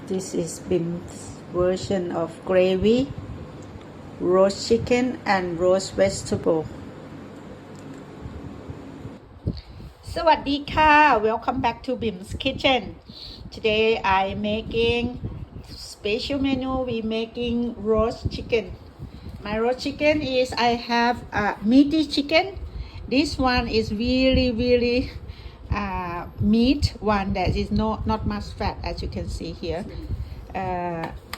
This is Bim's version of gravy, roast chicken and roast vegetable. สวัสดีค่ะ Welcome back to Bim's kitchen. Today I making special menu. We making roast chicken. My roast chicken is I have a meaty chicken. This one is really meat one that is not much fat, as you can see here.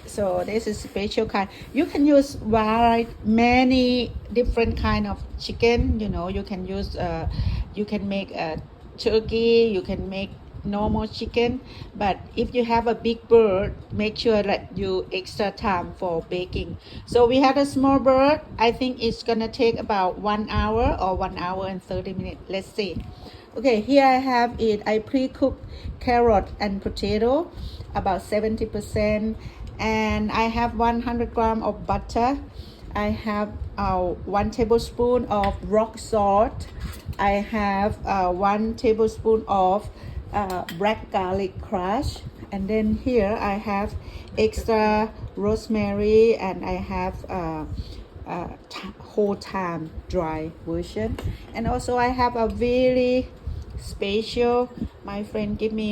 So this is special kind. You can use many different kind of chicken. You can use you can make a turkey, you can make normal chicken, but if you have a big bird, make sure that you extra time for baking. So we have a small bird. I think it's gonna take about 1 hour or 1 hour and 30 minutes. Let's see. Okay, here I have it. I pre-cooked carrot and potato about 70%, and I have 100 grams of butter. I have 1 tablespoon of rock salt. I have 1 tablespoon of black garlic crush, and then here I have extra rosemary, and I have whole thyme dry version, and also I have a very special, my friend give me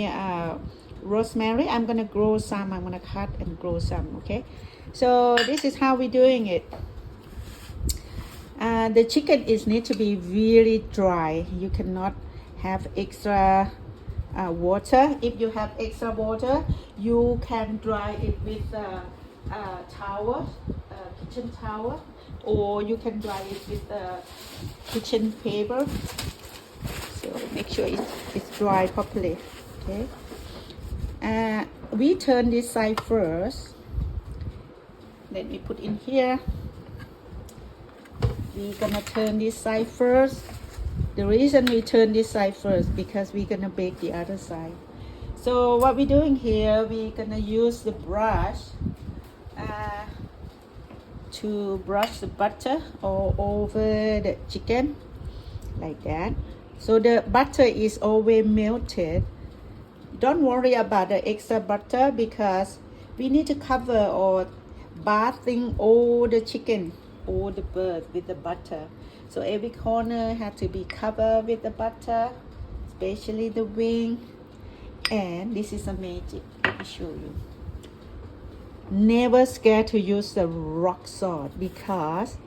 rosemary. I'm gonna grow some. I'm gonna cut and grow some. Okay, so this is how we're doing it. The chicken is need to be really dry. You cannot have extra water. If you have extra water, you can dry it with towel, kitchen towel, or you can dry it with kitchen paper. So make sure it's dry properly. Okay. We turn this side first. Let me put in here. We're gonna turn this side first. The reason we turn this side first because we're gonna bake the other side. So what we're doing here, we're gonna use the brush to brush the butter all over the chicken like that. So the butter is always melted. Don't worry about the extra butter because we need to cover or bathing all the chicken, all the bird with the butter. So every corner had to be covered with the butter, especially the wing. And this is a magic. Let me show you. Never scared to use the rock salt because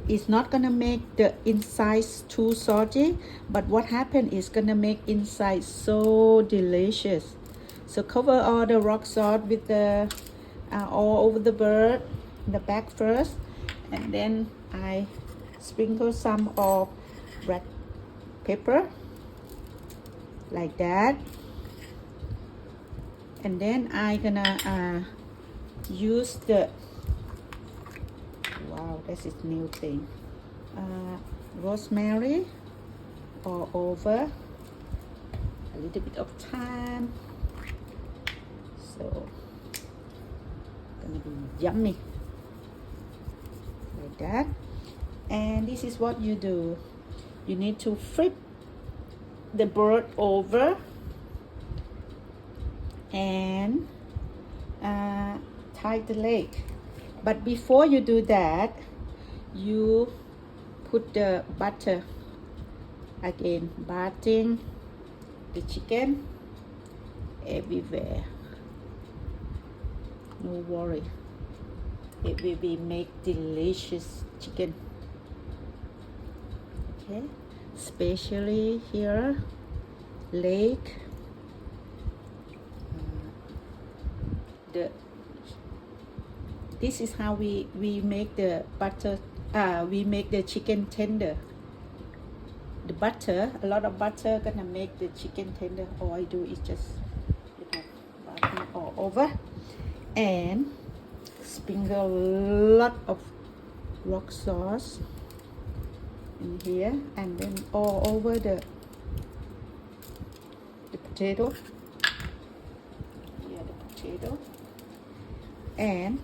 it's not gonna make the inside too salty, but what happened is gonna make inside so delicious. So cover all the rock salt with the all over the bird, the back first, and then I sprinkle some of red pepper like that, and then I gonna use the this is new thing, rosemary all over, a little bit of thyme, so gonna be yummy like that. And this is what you do. You need to flip the bird over and tie the leg. But before you do that, you put the butter again, batting the chicken everywhere. No worry, it will be make delicious chicken. Okay, especially here, leg, this is how we make the butter. We make the chicken tender. The butter, a lot of butter gonna make the chicken tender. All I do is just butter all over and sprinkle a lot of rock sauce in here, and then all over the potato. Yeah, the potato. And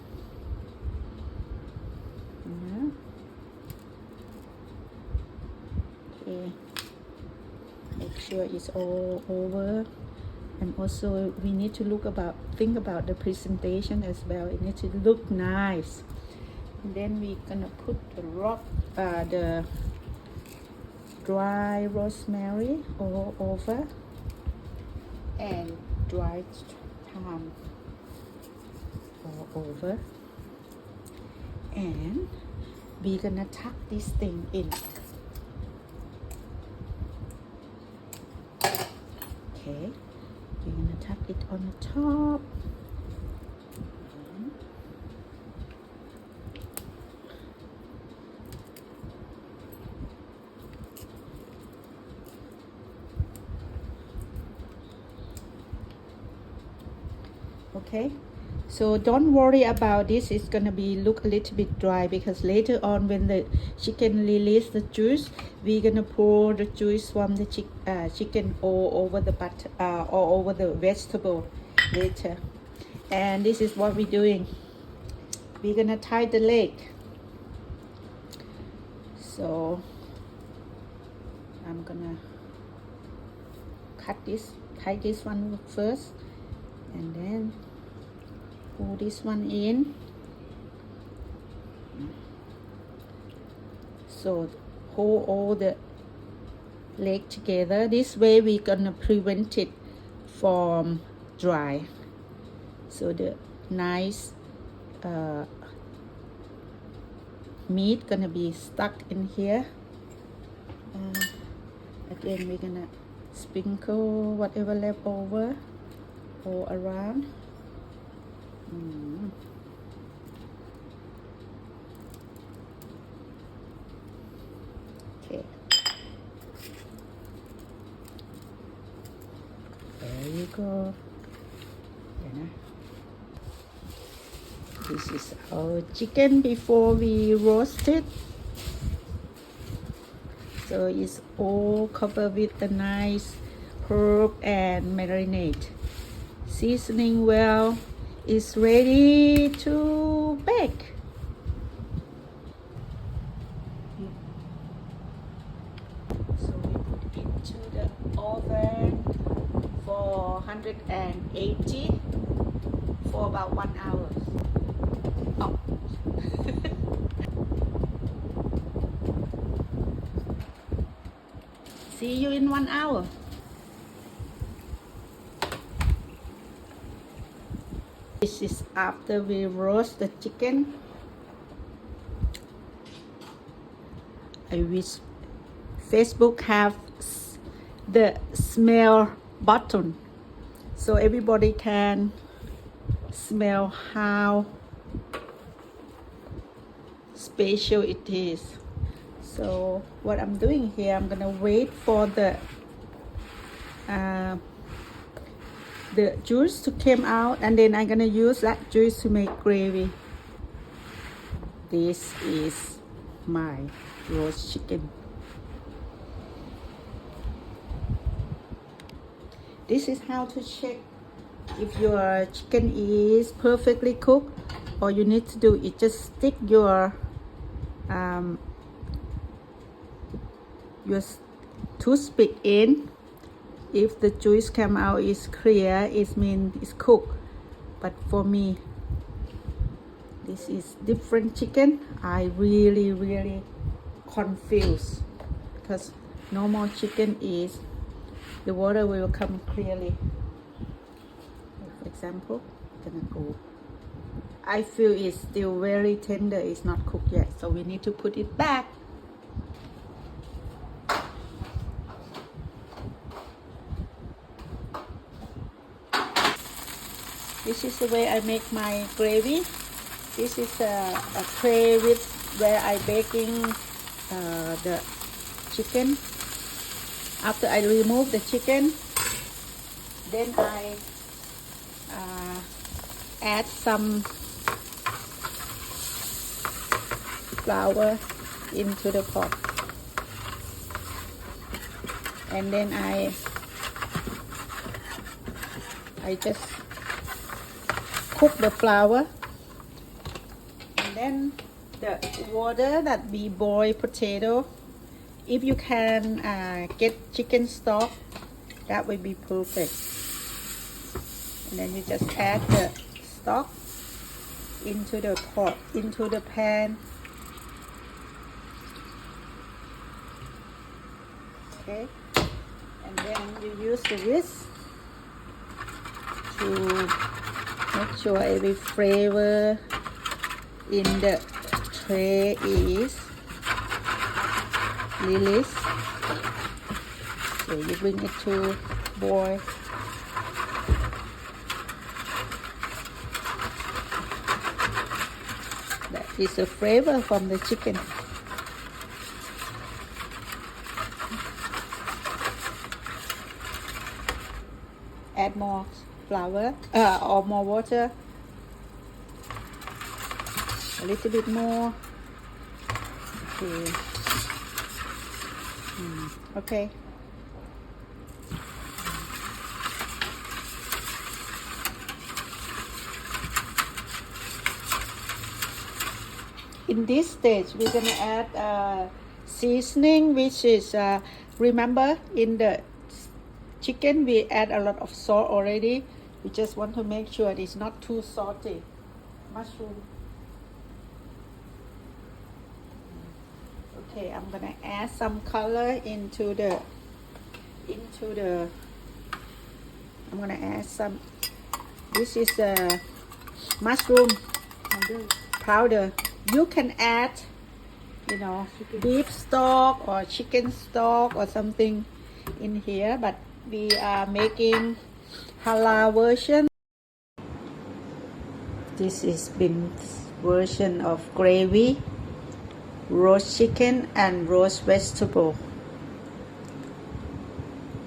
okay, make sure it's all over, And also we need to think about the presentation as well. It needs to look nice. And then we're gonna put the dry rosemary all over and dried thyme all over. And we're gonna tuck this thing in. Okay, we're gonna tuck it on the top. Okay, so don't worry about this. It's gonna look a little bit dry because later on when the chicken release the juice, we're gonna pour the juice from the chicken all over the butter, all over the vegetable later. And this is what we're doing. We're gonna tie the leg. So I'm gonna tie this one first, and then pull this one in. So hold all the leg together. This way we're gonna prevent it from dry. So the nice meat gonna be stuck in here. Again, we're gonna sprinkle whatever left over all around. Okay, there you go. This is our chicken before we roast it. So it's all covered with the nice herb and marinade. Seasoning well. It's ready to bake. So we put it into the oven for 180 for about 1 hour. Oh. See you in 1 hour. This is after we roast the chicken. I wish Facebook have the smell button so everybody can smell how special it is. So what I'm doing here, I'm gonna wait for the juice to come out, and then I'm gonna use that juice to make gravy. This is my roast chicken. This is how to check if your chicken is perfectly cooked. All you need to do is just stick your toothpick in. If the juice come out is clear, it means it's cooked. But for me, this is different chicken. I really confused because normal chicken is the water will come clearly. For example, gonna go. I feel it's still very tender. It's not cooked yet, so we need to put it back. This is the way I make my gravy. This is a tray with where I baking the chicken. After I remove the chicken, then I add some flour into the pot, and then I just cook the flour, and then the water that we boil potato. If you can get chicken stock, that would be perfect. and then you just add the stock into the pot, into the pan. Okay, and then you use the whisk to make sure every flavor in the tray is released. So you bring it to boil. That is the flavor from the chicken. Add more flour or more water. A little bit more. Okay. Okay. In this stage, we're gonna add seasoning, which is remember in the chicken we add a lot of salt already. We just want to make sure it's not too salty. Mushroom. Okay, I'm gonna add some color into the. I'm gonna add some. This is a mushroom powder. You can add, beef stock or chicken stock or something in here, but we are making halal version. This is Bim's version of gravy, roast chicken and roast vegetable.